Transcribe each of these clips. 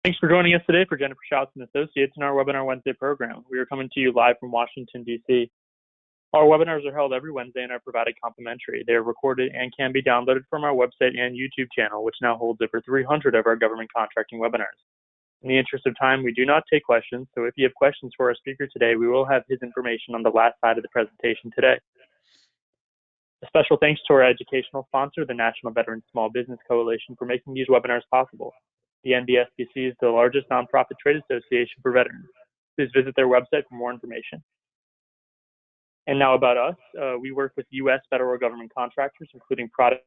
Thanks for joining us today for Jennifer Shouts and Associates in our Webinar Wednesday program. We are coming to you live from Washington, D.C. Our webinars are held every Wednesday and are provided complimentary. They are recorded and can be downloaded from our website and YouTube channel, which now holds over 300 of our government contracting webinars. In the interest of time, we do not take questions, so if you have questions for our speaker today, we will have his information on the last slide of the presentation today. A special thanks to our educational sponsor, the National Veteran Small Business Coalition, for making these webinars possible. The NVSBC is the largest nonprofit trade association for veterans. Please visit their website for more information. And now about us. We work with U.S. federal government contractors, including product,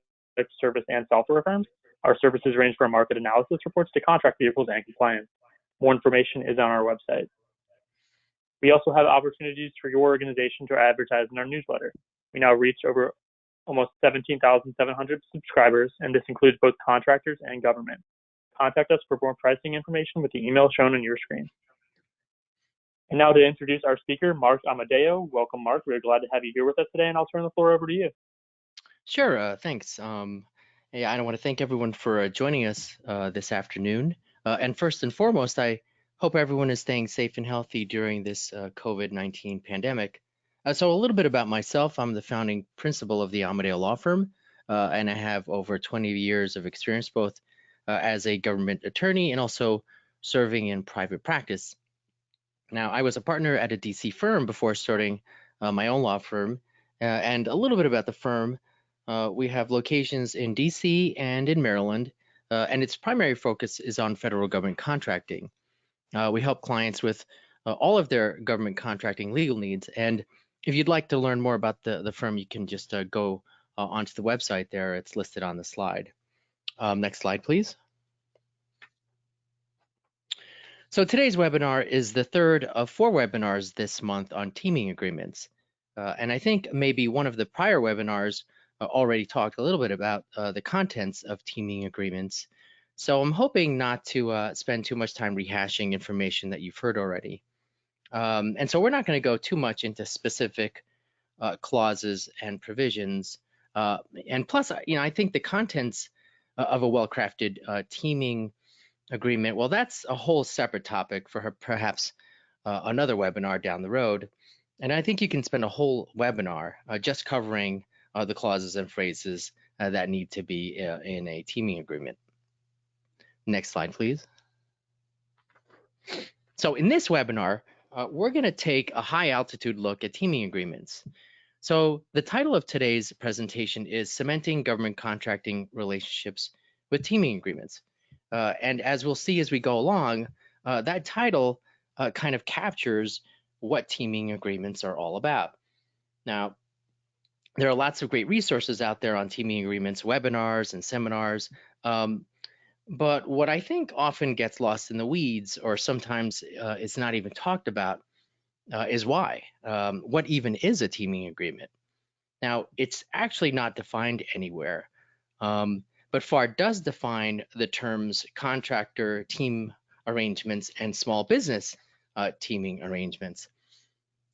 service, and software firms. Our services range from market analysis reports to contract vehicles and compliance. More information is on our website. We also have opportunities for your organization to advertise in our newsletter. We now reach over almost 17,700 subscribers, and this includes both contractors and government. Contact us for more pricing information with the email shown on your screen. And now to introduce our speaker, Mark Amadeo. Welcome, Mark. We're glad to have you here with us today, and I'll turn the floor over to you. Sure, thanks. Yeah, I want to thank everyone for joining us this afternoon. And first and foremost, I hope everyone is staying safe and healthy during this COVID-19 pandemic. So a little bit about myself. I'm the founding principal of the Amadeo Law Firm, and I have over 20 years of experience both as a government attorney and also serving in private practice. Now, I was a partner at a DC firm before starting my own law firm. And a little bit about the firm. We have locations in DC and in Maryland, and its primary focus is on federal government contracting. We help clients with all of their government contracting legal needs. And if you'd like to learn more about the firm, you can just go onto the website there. It's listed on the slide. Next slide, please. So today's webinar is the third of 4 webinars this month on teaming agreements. And I think maybe one of the prior webinars already talked a little bit about the contents of teaming agreements. So I'm hoping not to spend too much time rehashing information that you've heard already. And so we're not going to go too much into specific clauses and provisions. And plus, I think the contents of a well-crafted teaming agreement, well, that's a whole separate topic for perhaps another webinar down the road. And I think you can spend a whole webinar just covering the clauses and phrases that need to be in a teaming agreement. Next slide, please. So in this webinar, we're going to take a high altitude look at teaming agreements. So the title of today's presentation is Cementing Government Contracting Relationships with Teaming Agreements. And as we'll see as we go along, that title kind of captures what teaming agreements are all about. Now, there are lots of great resources out there on teaming agreements, webinars and seminars. But what I think often gets lost in the weeds, or sometimes it's not even talked about, is why. What even is a teaming agreement? Now, it's actually not defined anywhere, but FAR does define the terms contractor team arrangements and small business teaming arrangements.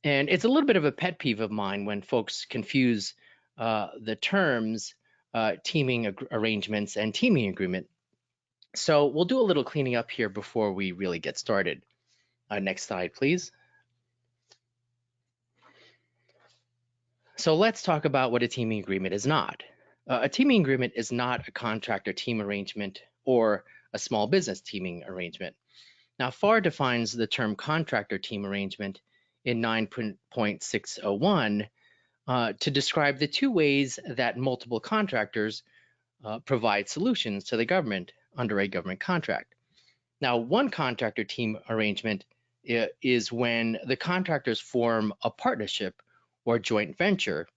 And it's a little bit of a pet peeve of mine when folks confuse the terms teaming arrangements and teaming agreement. So we'll do a little cleaning up here before we really get started. Next slide, please. So let's talk about what a teaming agreement is not. A teaming agreement is not a contractor team arrangement or a small business teaming arrangement. Now, FAR defines the term contractor team arrangement in 9.601 to describe the 2 ways that multiple contractors provide solutions to the government under a government contract. Now, one contractor team arrangement is when the contractors form a partnership or joint venture,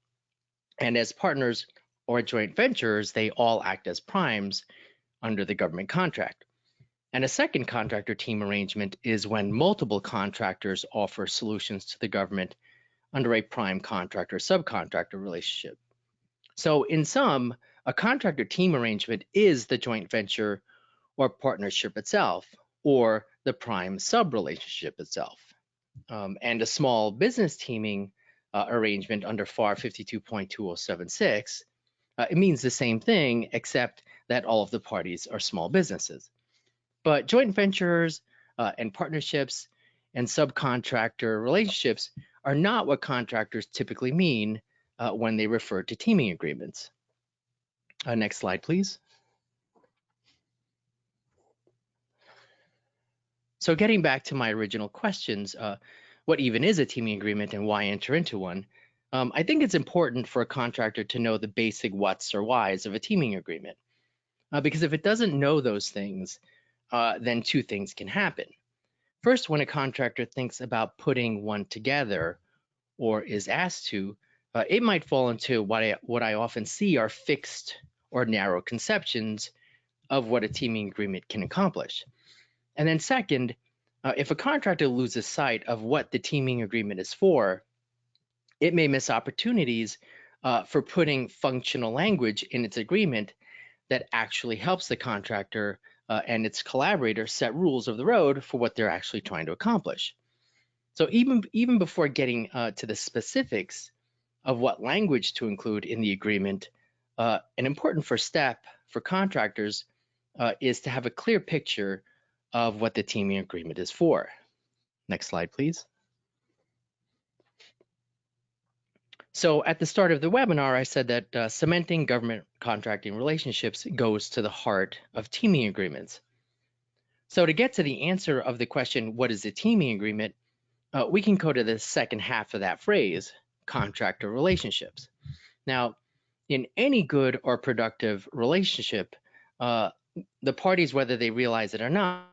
and as partners or joint ventures, they all act as primes under the government contract. And a second contractor team arrangement is when multiple contractors offer solutions to the government under a prime contractor subcontractor relationship. So in sum, a contractor team arrangement is the joint venture or partnership itself, or the prime sub relationship itself. And a small business teaming arrangement under FAR 52.2076, it means the same thing, except that all of the parties are small businesses. But joint ventures and partnerships and subcontractor relationships are not what contractors typically mean when they refer to teaming agreements. Next slide, please. So getting back to my original questions, what even is a teaming agreement and why enter into one? I think it's important for a contractor to know the basic what's or whys of a teaming agreement. Because if it doesn't know those things, then two things can happen. First, when a contractor thinks about putting one together or is asked to, it might fall into what I often see are fixed or narrow conceptions of what a teaming agreement can accomplish. And then second, if a contractor loses sight of what the teaming agreement is for, it may miss opportunities for putting functional language in its agreement that actually helps the contractor and its collaborator set rules of the road for what they're actually trying to accomplish. So even before getting to the specifics of what language to include in the agreement, an important first step for contractors is to have a clear picture of what the teaming agreement is for. Next slide, please. So at the start of the webinar, I said that cementing government contracting relationships goes to the heart of teaming agreements. So to get to the answer of the question, what is a teaming agreement, we can go to the second half of that phrase, contractor relationships. Now, in any good or productive relationship, the parties, whether they realize it or not,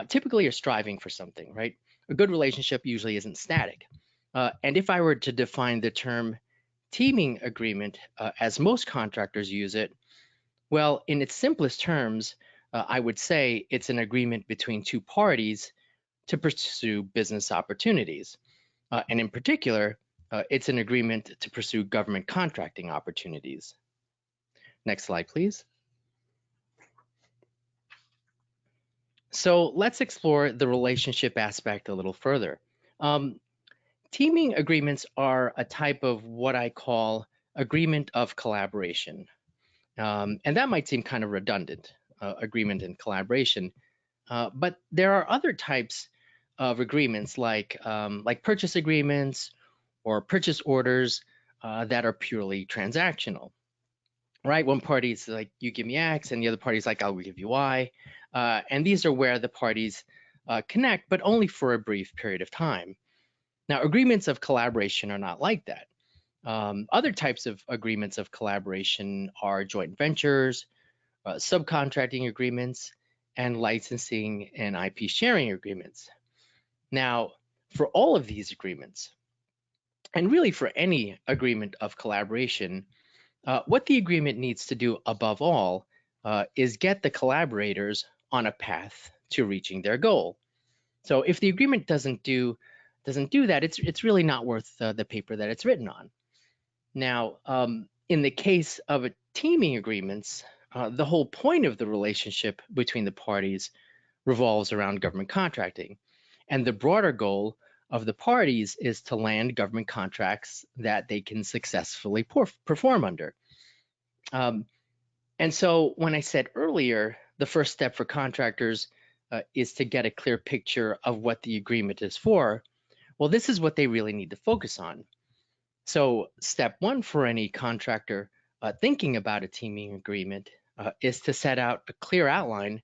typically are striving for something, right? A good relationship usually isn't static. And if I were to define the term teaming agreement as most contractors use it, well, in its simplest terms, I would say it's an agreement between two parties to pursue business opportunities. And in particular, it's an agreement to pursue government contracting opportunities. Next slide, please. So let's explore the relationship aspect a little further. Teaming agreements are a type of what I call agreement of collaboration. And that might seem kind of redundant, agreement and collaboration. But there are other types of agreements like purchase agreements or purchase orders that are purely transactional, right? One party's like, you give me X, and the other party's like, I'll give you Y. And these are where the parties connect, but only for a brief period of time. Now, agreements of collaboration are not like that. Other types of agreements of collaboration are joint ventures, subcontracting agreements, and licensing and IP sharing agreements. Now, for all of these agreements, and really for any agreement of collaboration, what the agreement needs to do above all is get the collaborators on a path to reaching their goal. So if the agreement doesn't do that, it's really not worth the paper that it's written on. Now, in the case of teaming agreements, the whole point of the relationship between the parties revolves around government contracting. And the broader goal of the parties is to land government contracts that they can successfully perform under. And so when I said earlier, the first step for contractors is to get a clear picture of what the agreement is for, well, this is what they really need to focus on. So step one for any contractor thinking about a teaming agreement is to set out a clear outline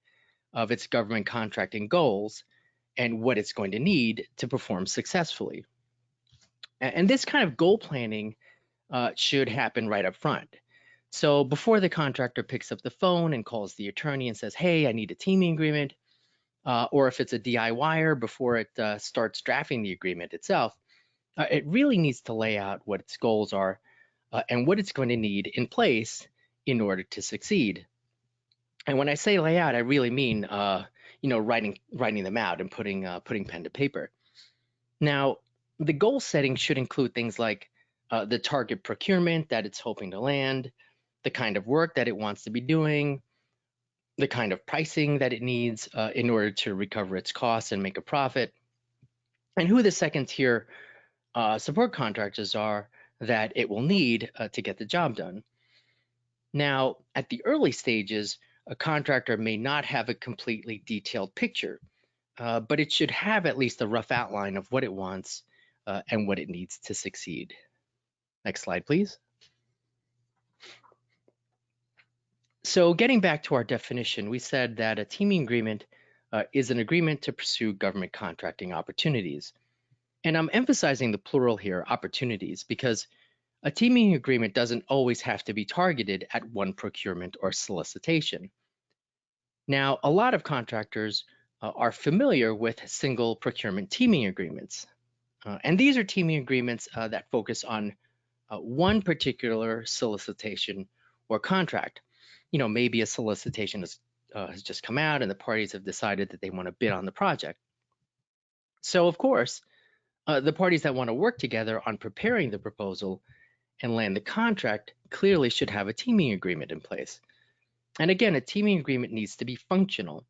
of its government contracting goals and what it's going to need to perform successfully. And this kind of goal planning should happen right up front. So before the contractor picks up the phone and calls the attorney and says, hey, I need a teaming agreement, or if it's a DIYer, before it starts drafting the agreement itself, it really needs to lay out what its goals are and what it's going to need in place in order to succeed. And when I say lay out, I really mean writing them out and putting pen to paper. Now, the goal setting should include things like the target procurement that it's hoping to land, the kind of work that it wants to be doing, the kind of pricing that it needs in order to recover its costs and make a profit, and who the second tier support contractors are that it will need to get the job done. Now, at the early stages, a contractor may not have a completely detailed picture, but it should have at least a rough outline of what it wants and what it needs to succeed. Next slide, please. So getting back to our definition, we said that a teaming agreement is an agreement to pursue government contracting opportunities. And I'm emphasizing the plural here, opportunities, because a teaming agreement doesn't always have to be targeted at one procurement or solicitation. Now, a lot of contractors are familiar with single procurement teaming agreements. And these are teaming agreements that focus on one particular solicitation or contract. You know, maybe a solicitation has just come out and the parties have decided that they want to bid on the project. So, of course, the parties that want to work together on preparing the proposal and land the contract clearly should have a teaming agreement in place. And again, a teaming agreement needs to be functional.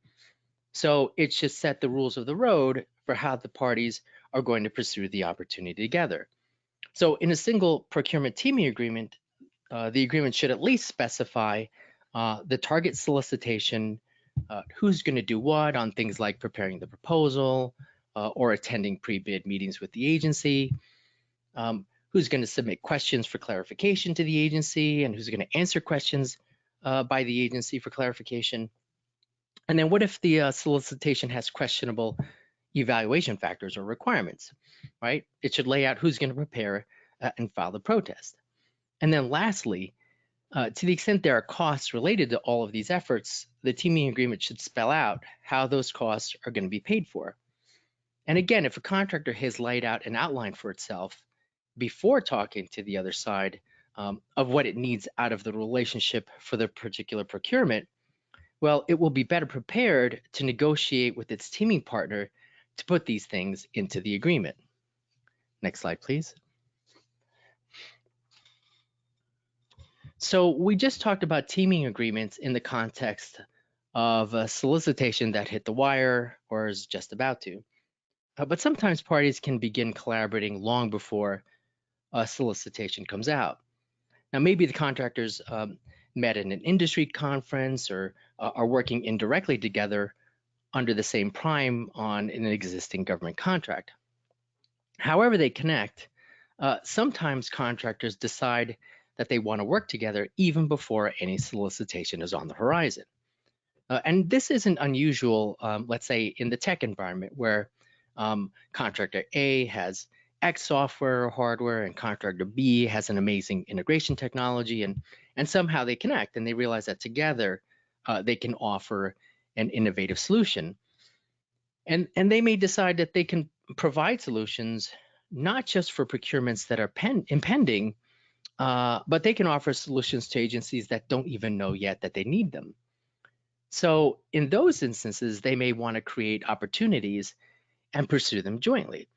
So it should set the rules of the road for how the parties are going to pursue the opportunity together. So in a single procurement teaming agreement, the agreement should at least specify the target solicitation, who's going to do what on things like preparing the proposal or attending pre-bid meetings with the agency, who's going to submit questions for clarification to the agency, and who's going to answer questions by the agency for clarification. And then what if the solicitation has questionable evaluation factors or requirements, right? It should lay out who's going to prepare and file the protest. And then lastly, to the extent there are costs related to all of these efforts, the teaming agreement should spell out how those costs are going to be paid for. And again, if a contractor has laid out an outline for itself before talking to the other side of what it needs out of the relationship for the particular procurement, well, it will be better prepared to negotiate with its teaming partner to put these things into the agreement. Next slide, please. So we just talked about teaming agreements in the context of a solicitation that hit the wire or is just about to. But sometimes parties can begin collaborating long before a solicitation comes out. Now, maybe the contractors met in an industry conference or are working indirectly together under the same prime on an existing government contract. However they connect, sometimes contractors decide that they want to work together even before any solicitation is on the horizon. And this isn't unusual, let's say, in the tech environment where contractor A has X software or hardware and contractor B has an amazing integration technology, and somehow they connect and they realize that together they can offer an innovative solution. And they may decide that they can provide solutions not just for procurements that are impending, but they can offer solutions to agencies that don't even know yet that they need them. So in those instances, they may want to create opportunities and pursue them jointly.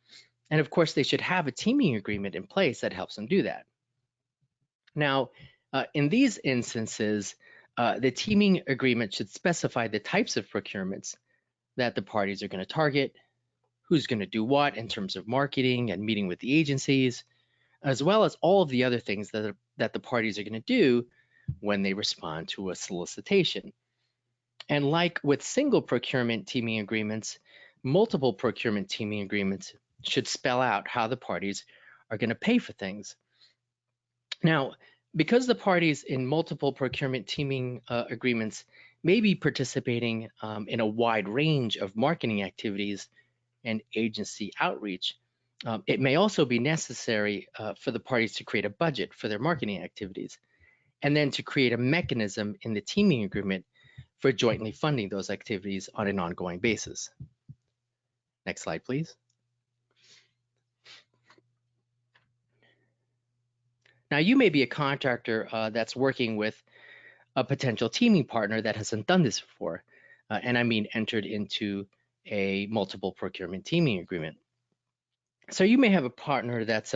And of course, they should have a teaming agreement in place that helps them do that. Now, in these instances, the teaming agreement should specify the types of procurements that the parties are going to target, who's going to do what in terms of marketing and meeting with the agencies, as well as all of the other things that the parties are going to do when they respond to a solicitation. And like with single procurement teaming agreements, multiple procurement teaming agreements should spell out how the parties are going to pay for things. Now, because the parties in multiple procurement teaming agreements may be participating in a wide range of marketing activities and agency outreach, it may also be necessary for the parties to create a budget for their marketing activities, and then to create a mechanism in the teaming agreement for jointly funding those activities on an ongoing basis. Next slide, please. Now, you may be a contractor that's working with a potential teaming partner that hasn't done this before, and I mean entered into a multiple procurement teaming agreement. So you may have a partner that's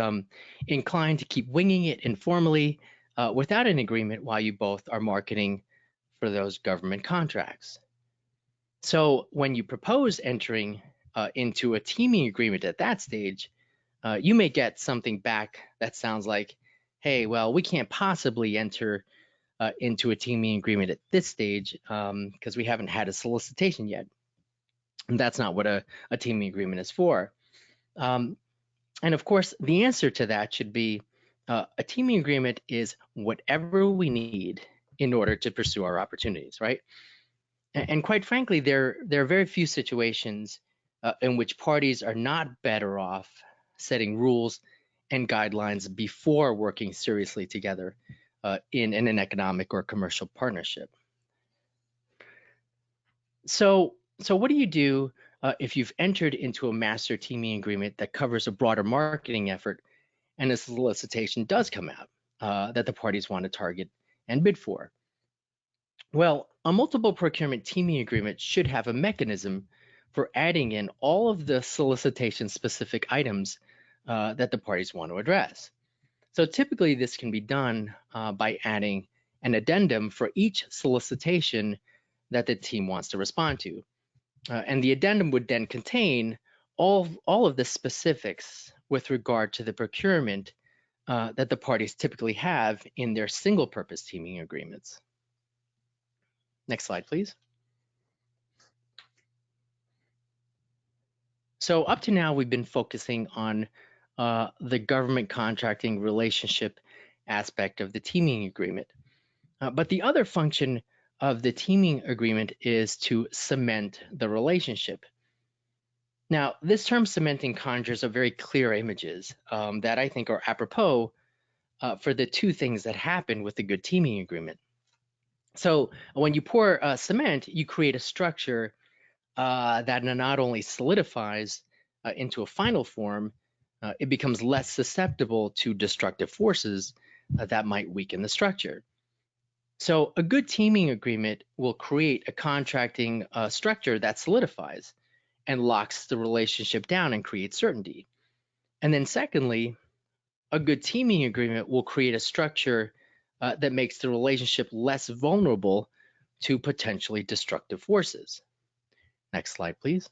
inclined to keep winging it informally without an agreement while you both are marketing for those government contracts. So when you propose entering into a teaming agreement at that stage, you may get something back that sounds like, hey, well, we can't possibly enter into a teaming agreement at this stage because we haven't had a solicitation yet. And that's not what a teaming agreement is for. And of course, the answer to that should be a teaming agreement is whatever we need in order to pursue our opportunities, right? And quite frankly, there are very few situations in which parties are not better off setting rules and guidelines before working seriously together in an economic or commercial partnership. So what do you do if you've entered into a master teaming agreement that covers a broader marketing effort and a solicitation does come out that the parties want to target and bid for? Well, a multiple procurement teaming agreement should have a mechanism for adding in all of the solicitation specific items that the parties want to address. So typically this can be done by adding an addendum for each solicitation that the team wants to respond to. And the addendum would then contain all of the specifics with regard to the procurement that the parties typically have in their single purpose teaming agreements. Next slide, please. So up to now, we've been focusing on the government contracting relationship aspect of the teaming agreement. But the other function of the teaming agreement is to cement the relationship. Now, this term cementing conjures up very clear images that I think are apropos for the two things that happen with a good teaming agreement. So when you pour cement, you create a structure that not only solidifies into a final form, it becomes less susceptible to destructive forces that might weaken the structure. So a good teaming agreement will create a contracting structure that solidifies and locks the relationship down and creates certainty. And then secondly, a good teaming agreement will create a structure that makes the relationship less vulnerable to potentially destructive forces. Next slide, please.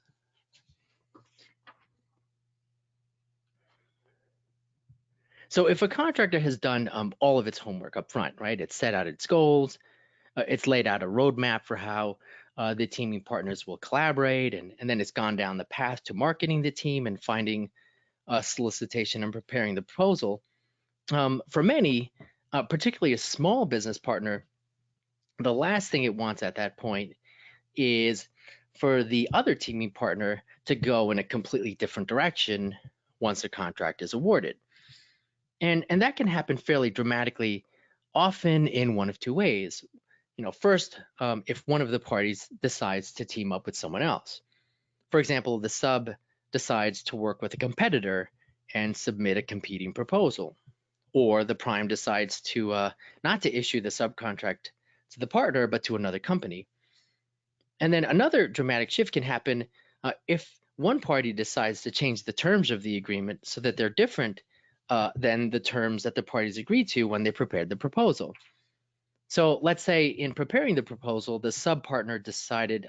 So if a contractor has done all of its homework up front, right? It's set out its goals, it's laid out a roadmap for how the teaming partners will collaborate, and then it's gone down the path to marketing the team and finding a solicitation and preparing the proposal. For many, particularly a small business partner, the last thing it wants at that point is for the other teaming partner to go in a completely different direction once a contract is awarded. And that can happen fairly dramatically, often in one of two ways. First, if one of the parties decides to team up with someone else. For example, the sub decides to work with a competitor and submit a competing proposal. Or the prime decides to not to issue the subcontract to the partner, but to another company. And then another dramatic shift can happen if one party decides to change the terms of the agreement so that they're different than the terms that the parties agreed to when they prepared the proposal. So let's say in preparing the proposal, the sub-partner decided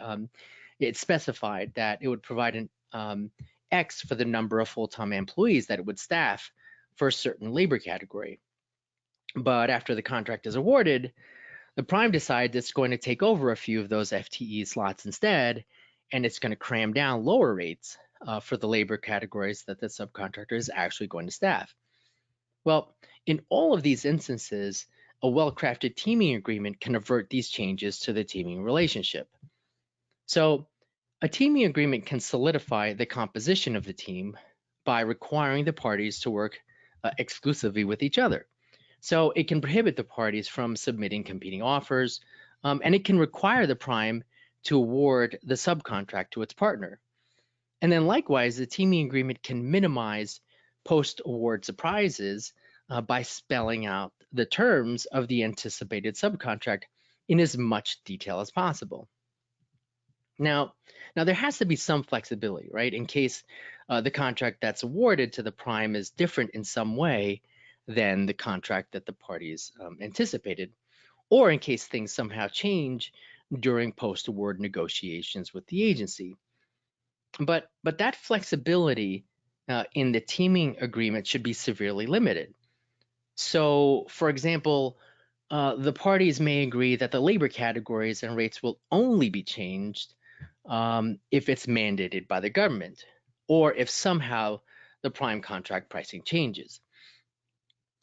it specified that it would provide an X for the number of full-time employees that it would staff for a certain labor category. But after the contract is awarded, the prime decides it's going to take over a few of those FTE slots instead, and it's going to cram down lower rates for the labor categories that the subcontractor is actually going to staff. Well, in all of these instances, a well-crafted teaming agreement can avert these changes to the teaming relationship. So a teaming agreement can solidify the composition of the team by requiring the parties to work exclusively with each other. So it can prohibit the parties from submitting competing offers, and it can require the prime to award the subcontract to its partner. And then likewise, the teaming agreement can minimize post-award surprises by spelling out the terms of the anticipated subcontract in as much detail as possible. Now there has to be some flexibility, right? In case the contract that's awarded to the prime is different in some way than the contract that the parties anticipated, or in case things somehow change during post-award negotiations with the agency. But that flexibility in the teaming agreement should be severely limited. So, for example, the parties may agree that the labor categories and rates will only be changed if it's mandated by the government, or if somehow the prime contract pricing changes.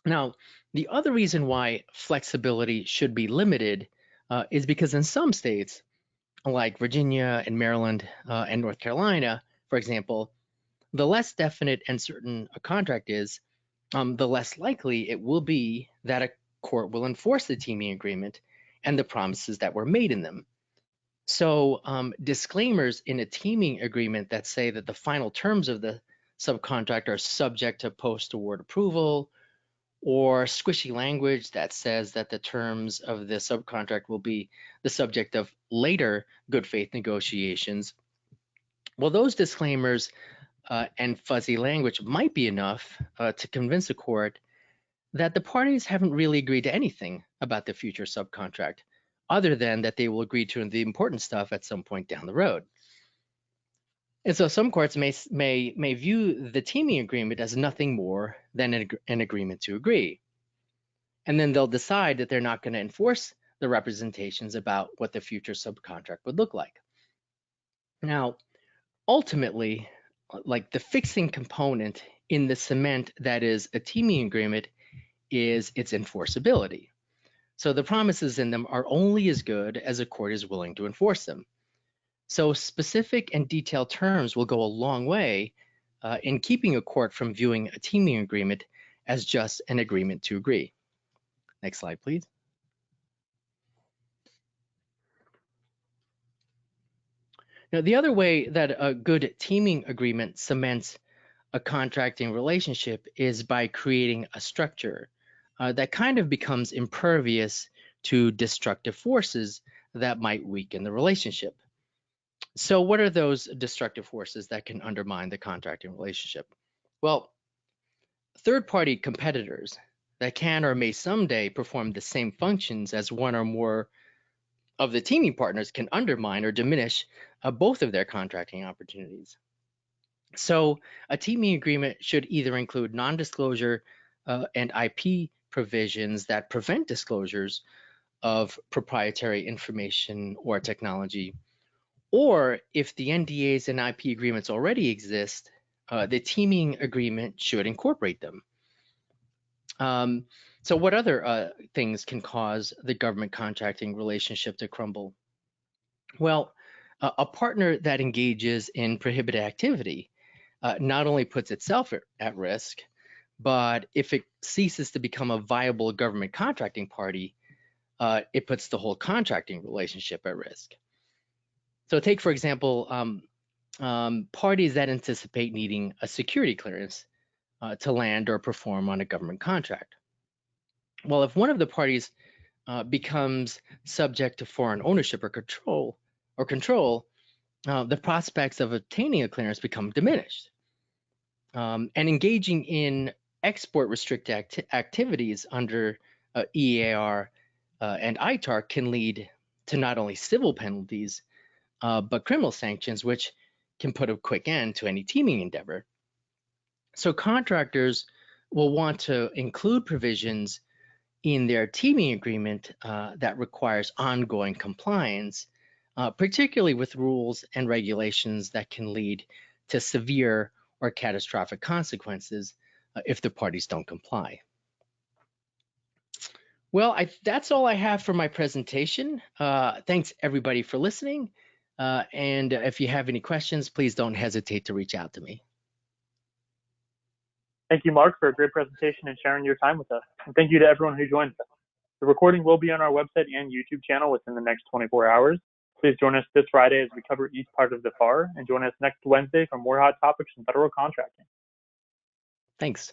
Now, the other reason why flexibility should be limited is because in some states, like Virginia and Maryland and North Carolina, for example, the less definite and certain a contract is, the less likely it will be that a court will enforce the teaming agreement and the promises that were made in them. So disclaimers in a teaming agreement that say that the final terms of the subcontract are subject to post-award approval, or squishy language that says that the terms of the subcontract will be the subject of later good faith negotiations. Well, those disclaimers and fuzzy language might be enough to convince a court that the parties haven't really agreed to anything about the future subcontract, other than that they will agree to the important stuff at some point down the road. And so some courts may view the teaming agreement as nothing more than an agreement to agree. And then they'll decide that they're not going to enforce the representations about what the future subcontract would look like. Now, ultimately, like the fixing component in the cement that is a teaming agreement is its enforceability. So the promises in them are only as good as a court is willing to enforce them. So specific and detailed terms will go a long way in keeping a court from viewing a teaming agreement as just an agreement to agree. Next slide, please. Now, the other way that a good teaming agreement cements a contracting relationship is by creating a structure that kind of becomes impervious to destructive forces that might weaken the relationship. So what are those destructive forces that can undermine the contracting relationship? Well, third-party competitors that can or may someday perform the same functions as one or more of the teaming partners can undermine or diminish both of their contracting opportunities. So a teaming agreement should either include non-disclosure and IP provisions that prevent disclosures of proprietary information or technology, or if the NDAs and IP agreements already exist, the teaming agreement should incorporate them. So what other things can cause the government contracting relationship to crumble? Well, a partner that engages in prohibited activity not only puts itself at risk, but if it ceases to become a viable government contracting party, it puts the whole contracting relationship at risk. So take, for example, parties that anticipate needing a security clearance to land or perform on a government contract. Well, if one of the parties becomes subject to foreign ownership or control, the prospects of obtaining a clearance become diminished. And engaging in export restricted activities under EAR and ITAR can lead to not only civil penalties, but criminal sanctions, which can put a quick end to any teaming endeavor. So contractors will want to include provisions in their teaming agreement that requires ongoing compliance, particularly with rules and regulations that can lead to severe or catastrophic consequences if the parties don't comply. Well, that's all I have for my presentation. Thanks everybody for listening. And if you have any questions, please don't hesitate to reach out to me. Thank you, Mark, for a great presentation and sharing your time with us. And thank you to everyone who joined us. The recording will be on our website and YouTube channel within the next 24 hours. Please join us this Friday as we cover each part of the FAR, and join us next Wednesday for more hot topics in federal contracting. Thanks.